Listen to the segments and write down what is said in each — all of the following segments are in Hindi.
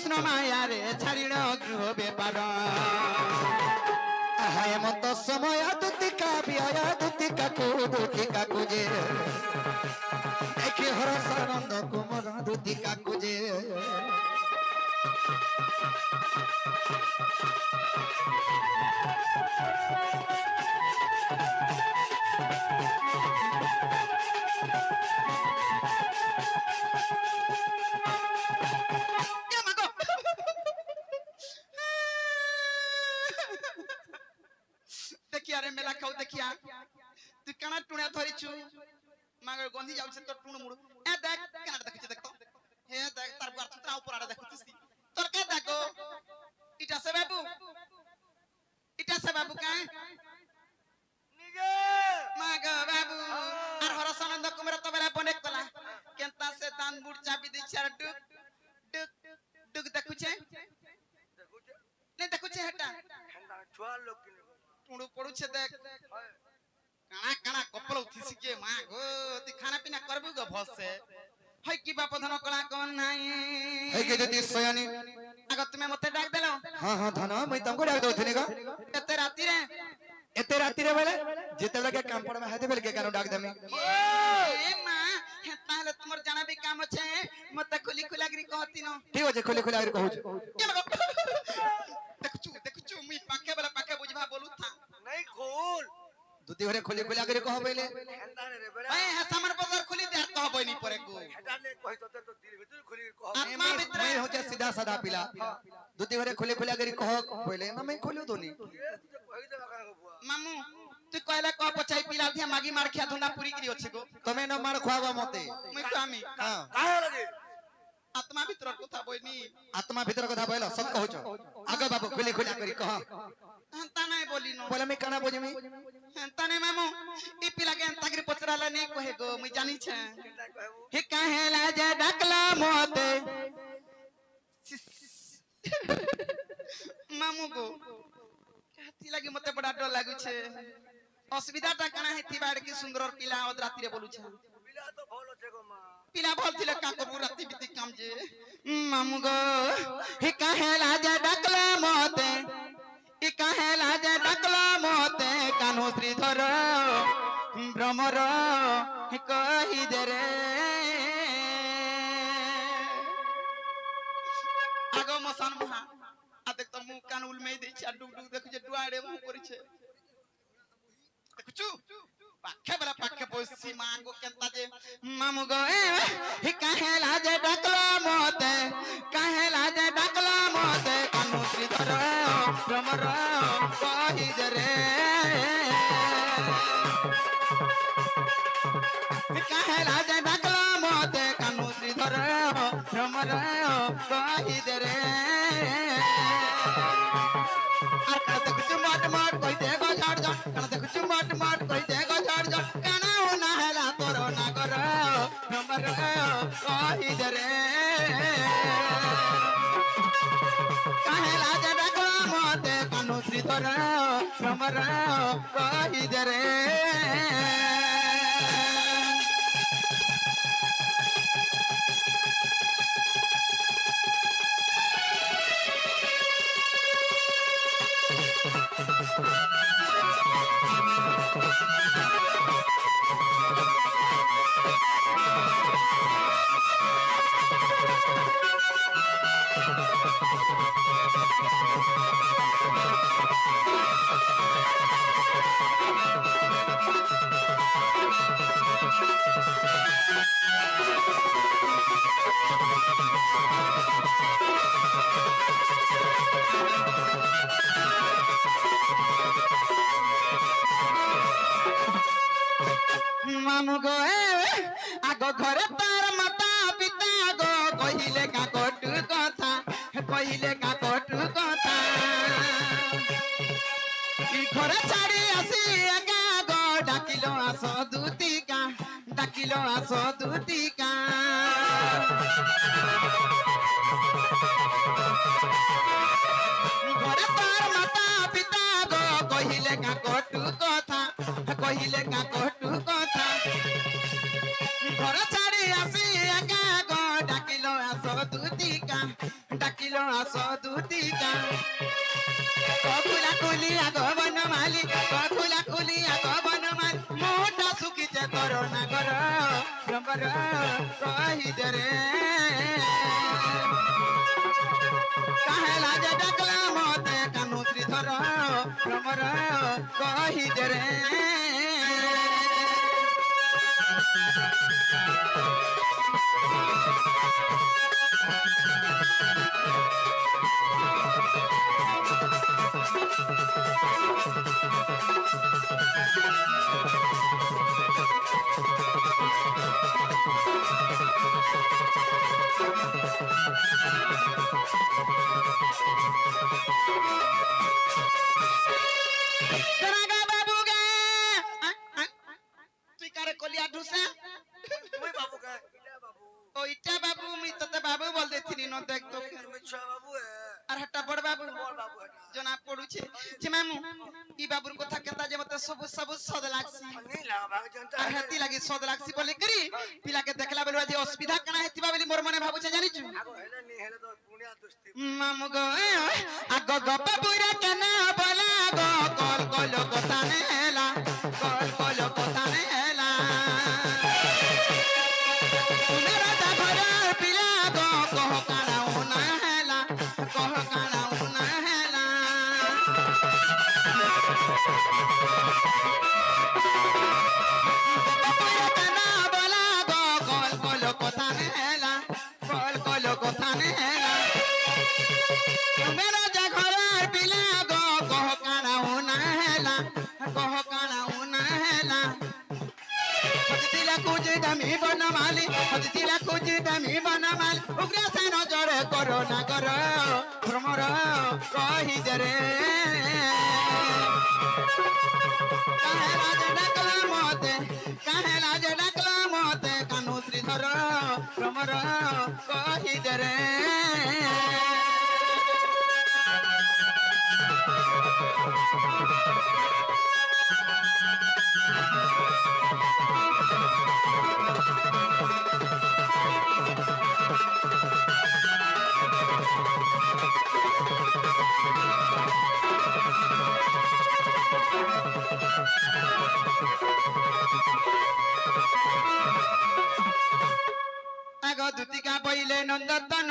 কৃষ্ণ মায়ারে ছাড়িল গৃহ বেপার হেমন্ত সময় দুতিকা বিয়া দুতিকা যে দেখে হরসানন্দ কুমার দুতিকা যে देखिया रे मेला खाऊ देखिया तू कणा टुणा धरिछु मागर गंधी जाउ से तो टुण मुड़ ए देख कणा देखि देख तो हे देख तार बार छतरा ऊपर आडा देखिसी तोर के देखो इटा से बाबू का निगे मागा बाबू आर हरसानंद कुमार तो बेला बने कला केनता से दान बुड़ चाबी दे चार डुक डुक डुक देखु छे ने देखु छे हटा हेंदा छुआ लोग किने टुणु पड़ू छे देख काना काना कपल उठिसी के मां गो ती खाना पीना करबु गो भस से हई की बाप धन कला कोन नाही हे के दती सयानी आग तुमे मते डाक देलो हां धन मैं तुमको डाक दउथनी का एते राती रे बेले जेते लगे काम पड़ में हाथे बेल के कानो डाक देमी ए मां हे ताले तुमर जाना भी काम छे मते खुली खुलागिरी कहती न ठीक हो जे खुली खुलागिरी कहू देखछु मुई पाके वाला पाके बुझबा बोलू था नहीं खोल दुती घरे खुली खुलागिरी कह बेले हेंदा रे बेड़ा ए हे सामान बाजार खुली दे कहबो नी परे को हेंदा ने कहि तो दिल भीतर खुली कह आत्मा भीतर मैं हो जा सीधा साधा पिला दुती घरे खुली खुलागिरी कह बेले ना मैं खोलियो दोनी ये तुझे कहि देबा का बुआ मामू तू कहला कह पचाई पिला दिया मागी मार खिया धुना पूरी करी अछि गो तमे न मार खुआवा मते मुई कामी हां काहे लगे आत्मा भीतर कथा बोइनी आत्मा भीतर कथा बोला सब कहू आगे बाबू खुली खुलागिरी कह हंता नहीं बोली नो बोले मैं काना बोजमी हंता नहीं मामू ई पिला के हंता गिरी पचराला नहीं कहे गो मुई जानी छे केता कहबू हे काहेला जे डकला मोते मामू गो कहती लगी मते बड़ा डर लागु छे असुविधाटा काना हेती बाड़ की सुंदर पिला ओद राती रे बोलू छे पिला तो भलो छे गो मां पिला भल थिले का करबू राती बिती काम जे मामू गो हे काहेला जे डकला मोते ई काहेला जे डकला मोते कान्हो श्रीधर भ्रमर हे कहि दे रे आगो मसान महा आ देख त मु कान उलमेई दे छ डुग डुग देखु जे डुआड़े मु करि छे देखछु पाखे बसी मांगो केनता जे मामू गो हे काहेला जे डकला मोते काहेला जे डकला मोते कान्हो श्रीधर भ्रमर कहि दे रे काहेला जे डकला मोते कान्हो श्रीधर भ्रमर कहि दे रे आर का देखछु मट मट कहि दे गो झाड़ जा का देखछु मट मट कहि दे गो झाड़ जा काना हो ना हैला तोरो नागर भ्रमर कहि दे रे काहेला जे डकला मोते कान्हो श्रीधर भ्रमर कहि दे रे मामू गो आगो घरे तार माता पिता गो कहिले का कटु कथा ई घरे छाड़ी आसी एका गो डाकिलो आसो दुतिका घरे तार माता पिता गो कहिले का कटु कथा घर छाड़ी आसी एका गो डाकिलो আস দুতিকা কখুলা খুলি আগ বনমালি কখুলা খুলি আগ বনমালি মোটা শুকিছে করোনা কর ভ্রমর কহিদে রে কাহেলা যে ডাকলা মতে কানু শ্রীধর ভ্রমর কহিদে রে Teraga babu ga. তুই কারে কলিয়া ঢুসা তুই বাবু কে ইটা বাবু ওইটা বাবু আমি তোতে বাবু বলতেছিনি ন দেখ তো তুমি ছ বাবু আর হাটা বড় বাবু বল বাবু এটা জনা পড়ুছে যে মামু ই বাবুর কথা কেতা যে মতে সবু সবু সদ লাগছি নি লাগা ভাগ জনতা আর হাতি লাগি সদ লাগছি বলে করি পিলাকে দেখলা বেলুয়া যে অসুবিধা কানা হেতিবা বলি মোর মনে ভাবুছে জানিছু আগো হেলে নি হেলে তো পুনিয়া দুস্তি মামু গো আগ গো বাবুরা কেনা বলা গো কল কল কথা নেলা কল কল কথা নেলা মেরা তা ঘর পিলা গো কহ কানা উনা হেলা কহ কানা উনা হেলা বাবুরা কেনা বলা গো কল কল কথা নেলা কল কল কথা নেলা मेरा जघरार पिला गो कह काना होना हैला कह काना होना हैला हजतिला कुछ दमी बनमाली हजतिला कुछ दमी बनमाली उग्र से नजर करो ना करो भ्रमर कहि दरे काहे लाज डाकला मते कानू श्रीधर भ्रमर कहि दरे আগ দুতিকা বইলে নন্দতন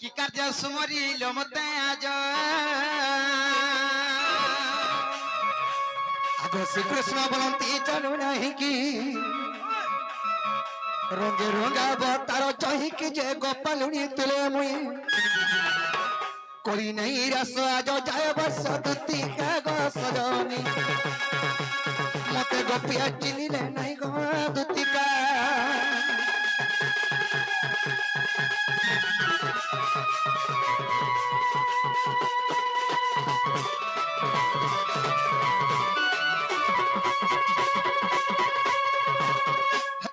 কি কার্য সুমরিল মতে আজ আগ শ্রীকৃষ্ণ বলন্তি জানু নাহি কি রঙে রঙাব তার চাহিকি যে গোপালুনি তুলে মুই করি নাই রস আজ যায় বর্ষ দুতিকা গো সজনি মতে গোপিয়া চিনিলে নাই গো দুতিকা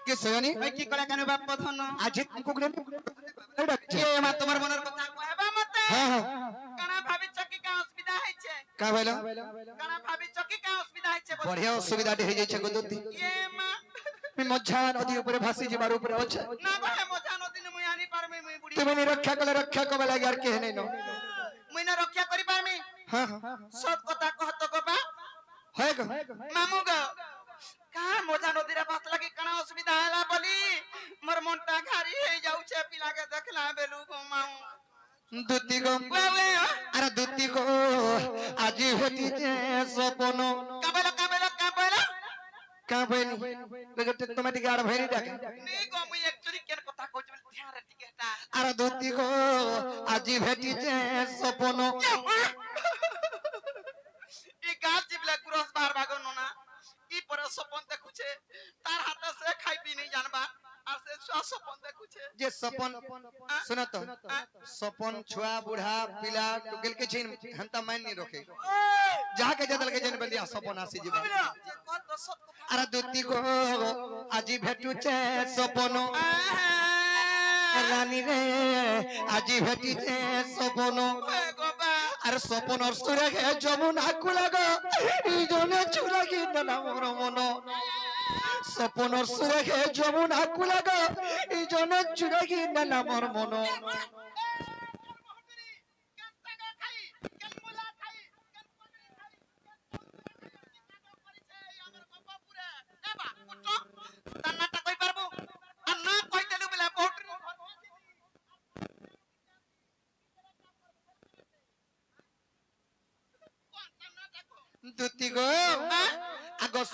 কে সয়নি ওই কি করে কেন বাপ ধন আজি কুকুরে কে মা তোমার মনের কথা কইবা মতে হ্যাঁ হ্যাঁ কানা ভাবিছ কি কা অসুবিধা হইছে কা বলো কানা ভাবিছ কি কা অসুবিধা হইছে বড়িয়া অসুবিধাটি হয়ে যাইছে গো দুতি কে মা আমি মধ্যা নদী উপরে ভাসি যাবার উপরে আছে না ভাই মজা নদী মুই আনি পারমি মুই বুড়ি তুমি রক্ষা কলে রক্ষা কবে লাগে আর কে নেই মুই না রক্ষা করি পারমি হ্যাঁ হ্যাঁ সব কথা কহত গো বা হয় গো মামু গো কা মজা নদীরে ভাস লাগি কানা অসুবিধা হলা বলি মোর মনটা ঘারি হয়ে যাউছে পিলাকে দেখলা বেলু গো মাউ দুতি গো আরে দুতি গো আজি হতি যে সপন কাবেলা কাবেনি বেগতে তুমি টিকে আর ভেরি ডাকে নি গো মুই একচুয়ালি কেন কথা কইছ বলি ধ্যান রে টিকে এটা আরে দুতি গো আজি ভেটি যে সপন ই গাছ জিবলা ক্রস বাহার ভাগন না ই পরে সপন দেখুছে তার হাতে সে খাইবি নাই জানবা আর সে সপন দেখুছে যে সপন শুনো তো সপন ছুয়া বুढ़ा পিলা টুকেল के छिन हंता मान नहीं रखे जाके जदल के जन बलिया सपन आसी जीवा যে কত সত কথা আরে দুতি গো আজি ভেটুছে সপন রানী রে আজি ভেটিছে সপন গো বা আর সপনর সুরে গে যমুনা কুলাগো এই জনে চুরাগি না মোর মন সপনর সুরে গে যমুনা কুলাগো এই জনে চুরাগি না মোর মন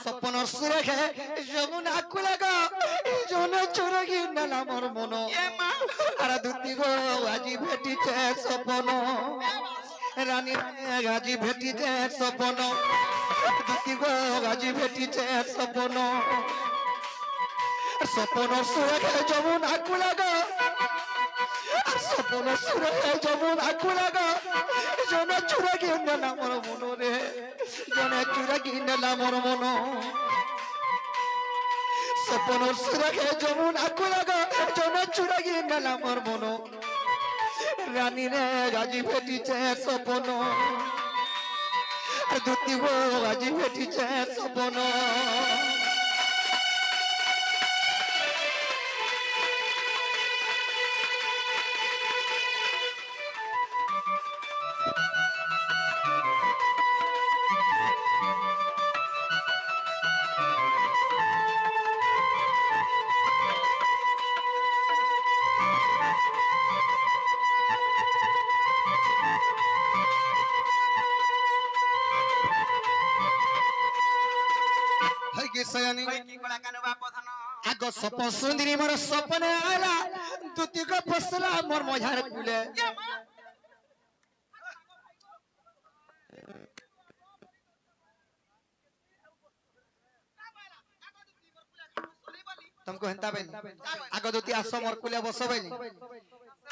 সপন সুরেখে যমুনা কুলাগো জন চুরগি নেলা মোর মন এ মা আর দুতি গো আজি ভেটিছে সপন রানী আজি ভেটিছে সপন দুতি গো আজি ভেটিছে সপন সপন সুরেখে যমুনা কুলাগো সপন সুরেখে যমুনা কুলাগো জন চুরগি নেলা মোর মন রে জন চুরগি নেলা মোর মন সপন সুরেখে যমুনা কুলাগো জন চুরগি নেলা মোর মন রানী রে আজি ভেটিছে সপন দুতি গো আজি ভেটিছে সপন হয় কি সয়ানি কই কি কলা কানু বাপ ধন আগ সপ সুন্দরী মোর সপনে আলা দুতি গো বসলা মোর মঝার কুলে এ মা तुमको हेंता बेन आगो दुती आसो मोर कुले बसो बेन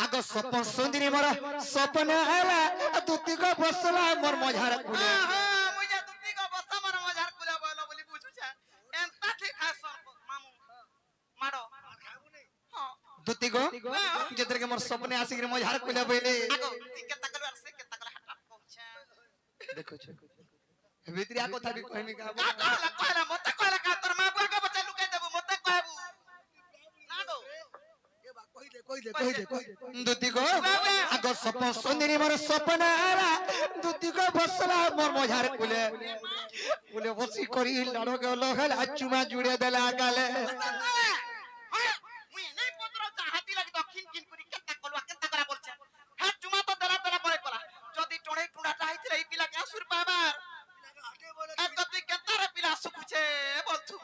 आगो सप सुंदरी मोर सपने आला दुती को बसला मोर मझार कुले मुझे दुती को बसा मन मजार कुला बोलो बोली पूछू छा एंता ठीक खास मामू मारो हां दुती को जेतर के मोर सपने आसी के मझार कुले बेले आगो के तकल अरसे के तकल हटा पहुंचा देखो छ भितरिया কথা भी कहनी का कहला मते कहला का तोर मां बुआ के बच्चा लुकाई देबो मते कहबू ना गो दुती को आगो सप सुंदरी मोर सपने आला दुती को बसला मोर मझार कुले कुले बसी करी लड़ो के लहल चुमा जुड़े देला गाले मुई नहीं पत्रो चाहती लगी दक्षिण किन करी केता कलवा केता करा बोलछे हा चुमा तो देला देला परे कला जदी टणे टुडाटा आइथिले ई पिला के असुर पाबार आ कति केता रे पिला सुखुछे बोलथु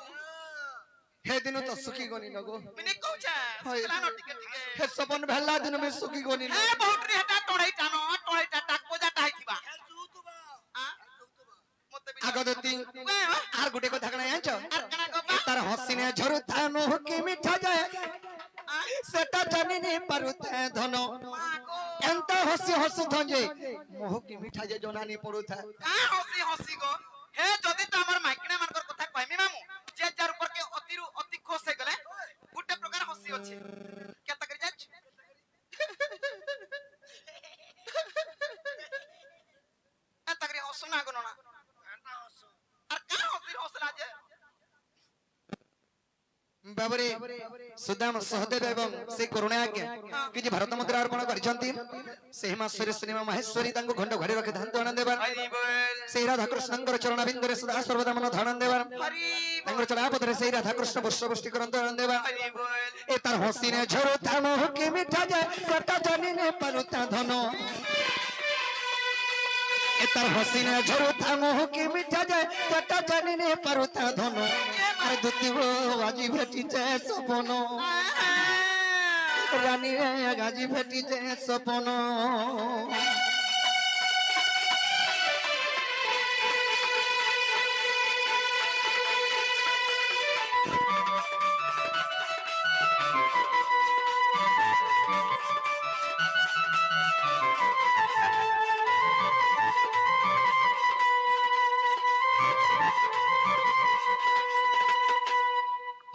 हे दिन तो सुखी गनी लगो मिनी कहछे सुखला न टिके टिके हे सपन भेला दिन में सुखी गनी ए बहुत रे हटा टणे टाक पोजाटा आइथिबा आ मते भी आगो दुती आर गुटे को धागना आंचो आर कना गो बा तार हसीने झरुता मुह की मिठा जाए सेटा जानिनी परुते धनो मागो एंता हसी हसी धंजे मुह की मिठा जे जोनानी पड़ुता का हसी हसी गो हे जदी त हमर माइकने मानकर कथा कहमी मामू जे जार ऊपर के अतिरु अति खुश हे गले गुटे प्रकार हसी अछि केता करि जाछ एता करि हसना गनो ना आर का हसी हसला जे बाबरे सुदाम सहदेव एवं से करुणा के कि जे भारत मुद्रा अर्पण करिसंती से हिमाश्वरी सिनेमा महेश्वरी तांको घंट घड़ी रखे धान तोण देबा हरि बोल से राधा कृष्णंकर चरण बिंदुरे सदा सर्वदा मन धरण देबा हरि तांकर चलापतरे से राधा कृष्ण पुष्पवृष्टि करन तोण देबा हरि बोल ए तार हसीने झरुता मुह की मिठा जाए सेटा जानिनी परुता धनो ए तार हसीने झरुता मुह की मिठा जाए सेटा जानिनी परुता धनो अरे दुती वो आजी भेटी जाए सपनो रानी रे आजी भेटी जाए सपनो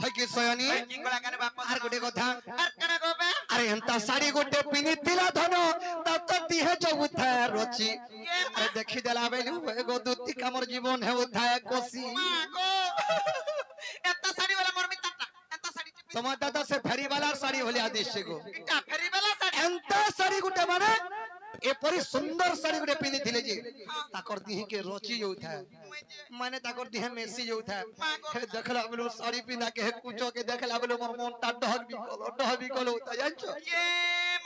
है कि सयानी की कला काने बाप आर गुटे कथा आर कना गो बे अरे एंता साड़ी गुटे पिनितिला धनो तब तो दिहे जो उठाए रोची अरे देखि देला बेलु एगो दुती कामर जीवन है उठाए कोसी मागो एता साड़ी वाला मोर मित्रता एता साड़ी তোমার দাদা সে ফেরি वाला साड़ी होले आदेश को इटा फेरी वाला साड़ी एंता साड़ी गुटे माने एपरी सुंदर साड़ी गुटे पिनिथिले जे ताकर दिहे के रोची जो उठाए माने ताकर दिहे मेसी जो उठाए हे देखला बोलो साड़ी पिना के कुचो के देखला बोलो मोर मनटा डह भी कलो उठा जानछो ये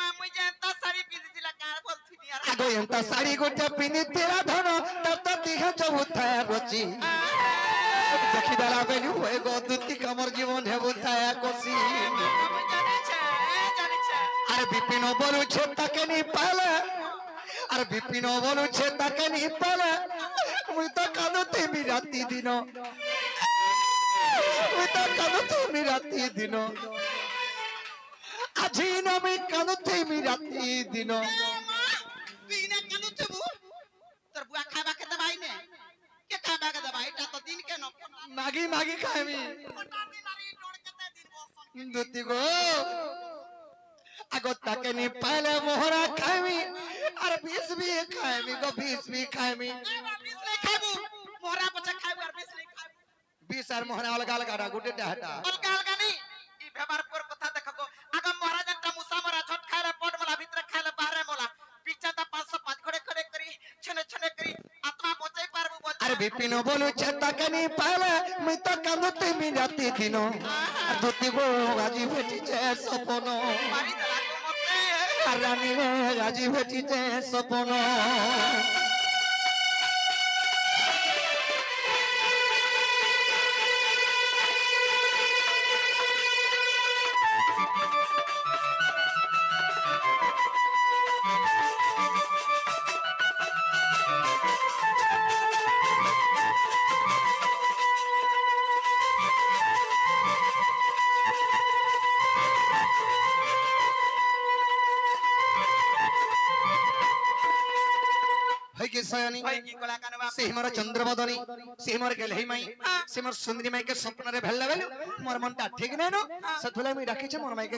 मामू जे एता साड़ी पिंदी दिला कार बोलथि यार आगो एंता साड़ी गुटे पिनिथिला धनो तब तो दिहे जो उठाए रोची দেখি দেলা বেলু হয়ে গো দুটি কামর জীবন হেবু তায়া কষি আর বিপিন বলুছে তাকে নি পালে আর বিপিন বলুছে তাকে নি পালে মুই তো কাঁদুথিবি রাতি দিন মুই তো কাঁদুথিবি রাতি দিন আজি আমি কাঁদুথিবি রাতি দিন তুই না কেন থবু তোর বুয়া খাবা খেতে ভাই নে কে খাবা খেতে ভাই এটা তো দিন কেন মাগি মাগি খাইমি ওটা দিন আর এই ডর কেতে দিন বসন দুতি গো আগত তাকে নি পালে মোহরা খাইমি আর বিষ বি খাইমি গো বিষ বি খাইমি বিসলে খাইবু মোরা পছে খাইবু আর বিসলে খাইবু বিষ আর মোহরা অলগা অলগা গুটে ডাটা অলগা অলগা নি ই ব্যবহার পর কথা দেখো গো আগম মহারাজটা মুসা মরা ছট খাইলে পট মলা ভিতরে খাইলে বাহারে মলা পিছাটা 505 খড়ে খড়ে করি ছনে ছনে করি আত্মা বচাই পারবু আর বিপিন বলুছে তাকে নি পালে মুই তো কাঁদুথিবি রাতি দিন দুতি গো আজি ভেটিছে সপন মারি দেলা গো মতে আর রানী রে আজি ভেটিছে সপন হয় কি সয়নি ভাই কি কলা কানবা से मोर चंद्रबदनी से मोर गेलही माई से मोर सुंदरी माई के स्वप्न रे भेल बेलु मोर मन ता ठीक नै न सथुला मी राखी छ मोर माई के